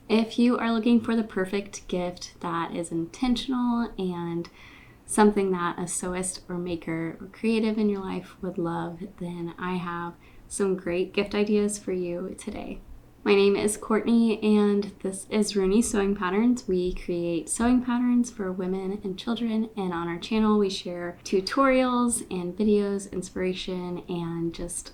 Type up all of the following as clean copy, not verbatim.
If you are looking for the perfect gift that is intentional and something that a sewist or maker or creative in your life would love, then I have some great gift ideas for you today. My name is Courtney and this is Rooney Sewing Patterns. We create sewing patterns for women and children, and on our channel we share tutorials and videos, inspiration, and just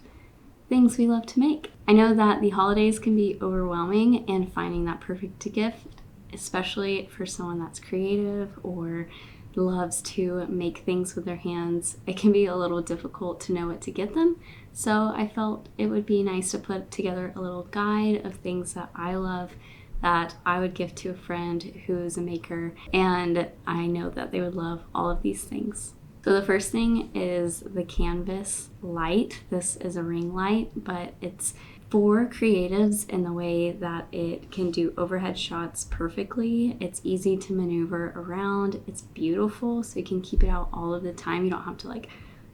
things we love to make. I know that the holidays can be overwhelming, and finding that perfect gift, especially for someone that's creative or loves to make things with their hands, it can be a little difficult to know what to get them. So I felt it would be nice to put together a little guide of things that I love that I would gift to a friend who's a maker, and I know that they would love all of these things. So the first thing is the canvas light. This is a ring light, but it's for creatives in the way that it can do overhead shots perfectly. It's easy to maneuver around. It's beautiful, so you can keep it out all of the time. You don't have to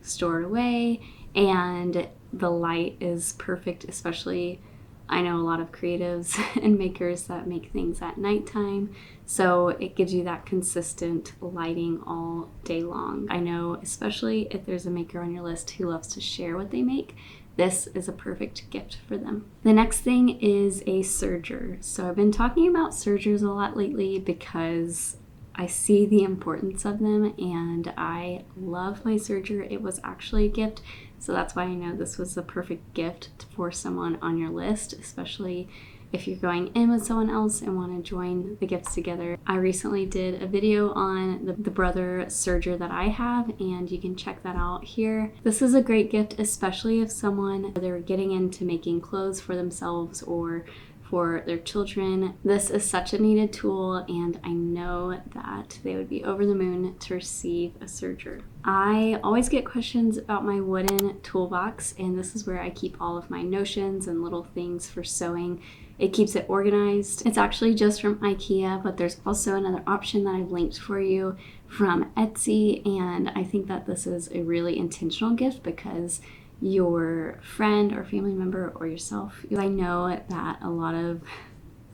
store it away. And the light is perfect, especially I know a lot of creatives and makers that make things at nighttime, so it gives you that consistent lighting all day long. I know especially if there's a maker on your list who loves to share what they make, this is a perfect gift for them. The next thing is a serger. So I've been talking about sergers a lot lately because I see the importance of them and I love my serger. It was actually a gift, so that's why I know this was the perfect gift for someone on your list, especially if you're going in with someone else and want to join the gifts together. I recently did a video on the brother serger that I have, and you can check that out here. This is a great gift, especially if someone, they're getting into making clothes for themselves or for their children. This is such a needed tool, and I know that they would be over the moon to receive a serger. I always get questions about my wooden toolbox, and this is where I keep all of my notions and little things for sewing. It keeps it organized. It's actually just from IKEA, but there's also another option that I've linked for you from Etsy, and I think that this is a really intentional gift because your friend or family member or yourself, I know that a lot of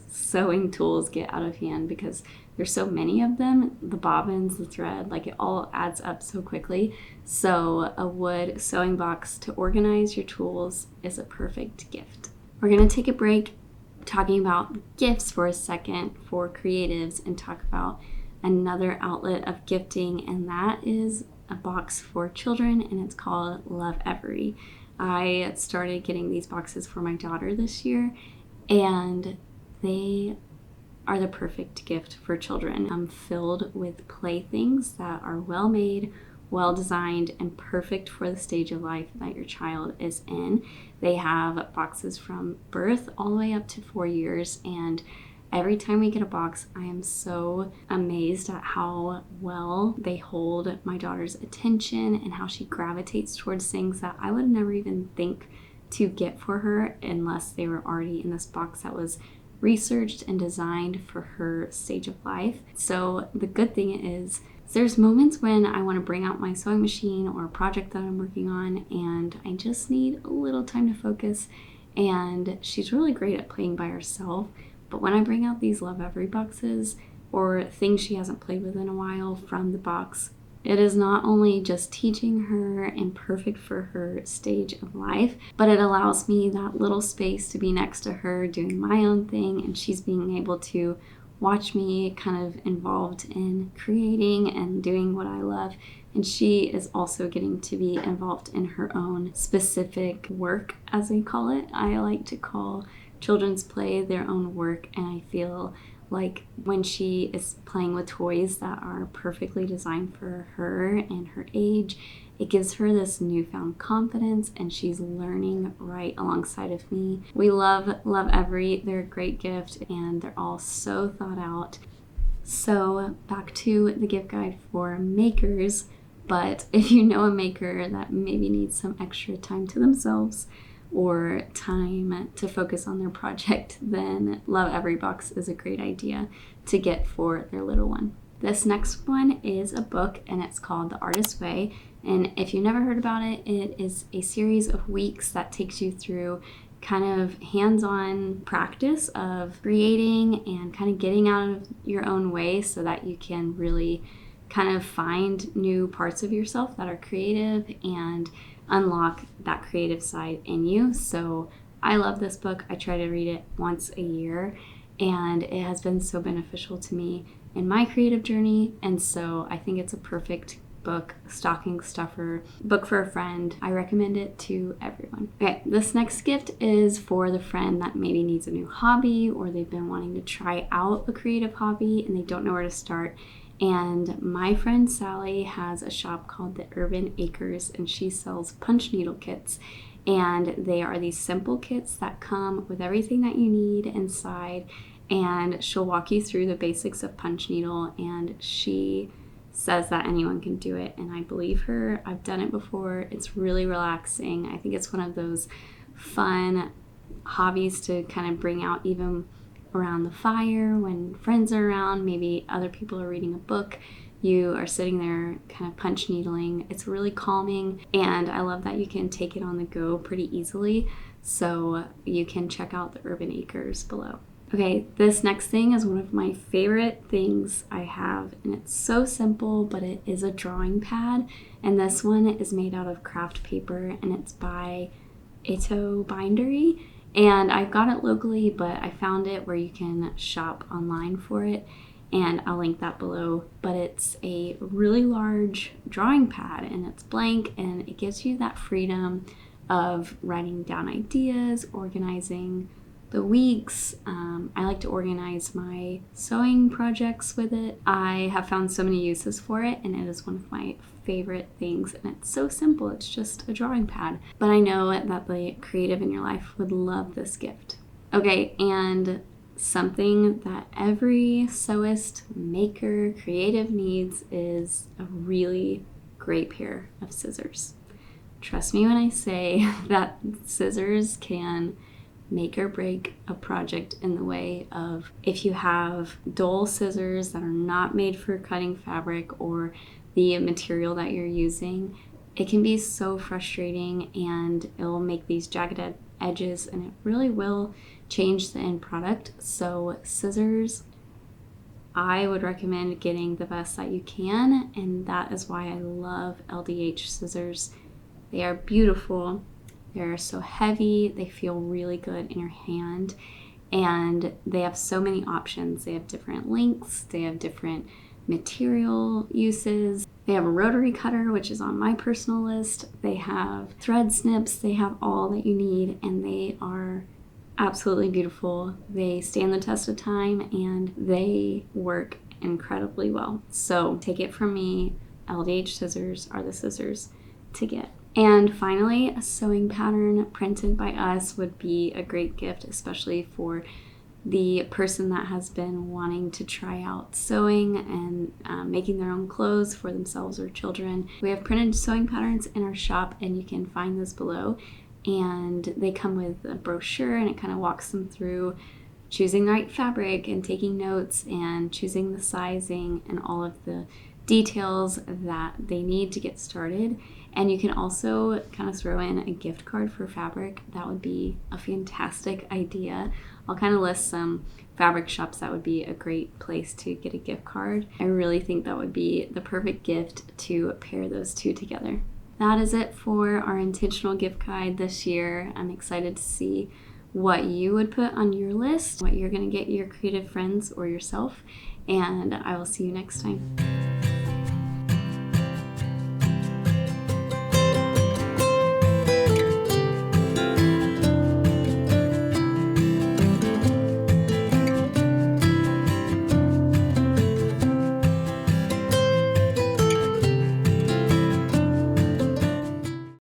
sewing tools get out of hand because there's so many of them, the bobbins, the thread, it all adds up so quickly. So a wood sewing box to organize your tools is a perfect gift. We're gonna take a break talking about gifts for a second for creatives and talk about another outlet of gifting, and that is a box for children, and it's called Lovevery. I started getting these boxes for my daughter this year, and they are the perfect gift for children. I'm filled with playthings that are well made, well designed, and perfect for the stage of life that your child is in. They have boxes from birth all the way up to 4 years, and every time we get a box, I am so amazed at how well they hold my daughter's attention and how she gravitates towards things that I would never even think to get for her unless they were already in this box that was researched and designed for her stage of life. So the good thing is, there's moments when I want to bring out my sewing machine or a project that I'm working on, and I just need a little time to focus, and she's really great at playing by herself. But when I bring out these Lovevery boxes or things she hasn't played with in a while from the box, it is not only just teaching her and perfect for her stage of life, but it allows me that little space to be next to her doing my own thing, and she's being able to watch me kind of involved in creating and doing what I love. And she is also getting to be involved in her own specific work, as we call it. I like to call children's play their own work, and I feel like when she is playing with toys that are perfectly designed for her and her age, it gives her this newfound confidence, and she's learning right alongside of me. We love Lovevery. They're a great gift, and they're all so thought out. So back to the gift guide for makers, but if you know a maker that maybe needs some extra time to themselves or time to focus on their project, then Lovevery box is a great idea to get for their little one. This next one is a book, and it's called The Artist's Way. And if you've never heard about it, it is a series of weeks that takes you through kind of hands-on practice of creating and kind of getting out of your own way so that you can really kind of find new parts of yourself that are creative and unlock that creative side in you. So I love this book. I try to read it once a year, and it has been so beneficial to me in my creative journey. And so I think it's a perfect book, stocking stuffer, book for a friend. I recommend it to everyone. Okay, this next gift is for the friend that maybe needs a new hobby, or they've been wanting to try out a creative hobby and they don't know where to start. And my friend Sally has a shop called the Urban Acres, and she sells punch needle kits. And they are these simple kits that come with everything that you need inside. And she'll walk you through the basics of punch needle, and she says that anyone can do it, and I believe her. I've done it before. It's really relaxing. I think it's one of those fun hobbies to kind of bring out even around the fire when friends are around. Maybe other people are reading a book. You are sitting there kind of punch needling. It's really calming, and I love that you can take it on the go pretty easily. So you can check out the Urban Acres below. Okay, this next thing is one of my favorite things I have, and it's so simple, but it is a drawing pad. And this one is made out of craft paper, and it's by ITO Bindery. And I've got it locally, but I found it where you can shop online for it, and I'll link that below. But it's a really large drawing pad, and it's blank, and it gives you that freedom of writing down ideas, organizing the weeks. I like to organize my sewing projects with it. I have found so many uses for it, and it is one of my favorite things, and it's so simple. It's just a drawing pad, but I know that the creative in your life would love this gift. Okay, and something that every sewist, maker, creative needs is a really great pair of scissors. Trust me when I say that scissors can make or break a project in the way of if you have dull scissors that are not made for cutting fabric or the material that you're using. It can be so frustrating, and it'll make these jagged edges, and it really will change the end product. So scissors, I would recommend getting the best that you can, and that is why I love LDH scissors. They are beautiful. They're so heavy, they feel really good in your hand, and they have so many options. They have different lengths, they have different material uses. They have a rotary cutter, which is on my personal list. They have thread snips, they have all that you need, and they are absolutely beautiful. They stand the test of time, and they work incredibly well. So take it from me, LDH scissors are the scissors to get. And finally, a sewing pattern printed by us would be a great gift, especially for the person that has been wanting to try out sewing and making their own clothes for themselves or children. We have printed sewing patterns in our shop, and you can find those below. And they come with a brochure, and it kind of walks them through choosing the right fabric and taking notes and choosing the sizing and all of the details that they need to get started. And you can also kind of throw in a gift card for fabric. That would be a fantastic idea. I'll kind of list some fabric shops that would be a great place to get a gift card. I really think that would be the perfect gift to pair those two together. That is it for our intentional gift guide this year. I'm excited to see what you would put on your list, what you're going to get your creative friends or yourself, and I will see you next time.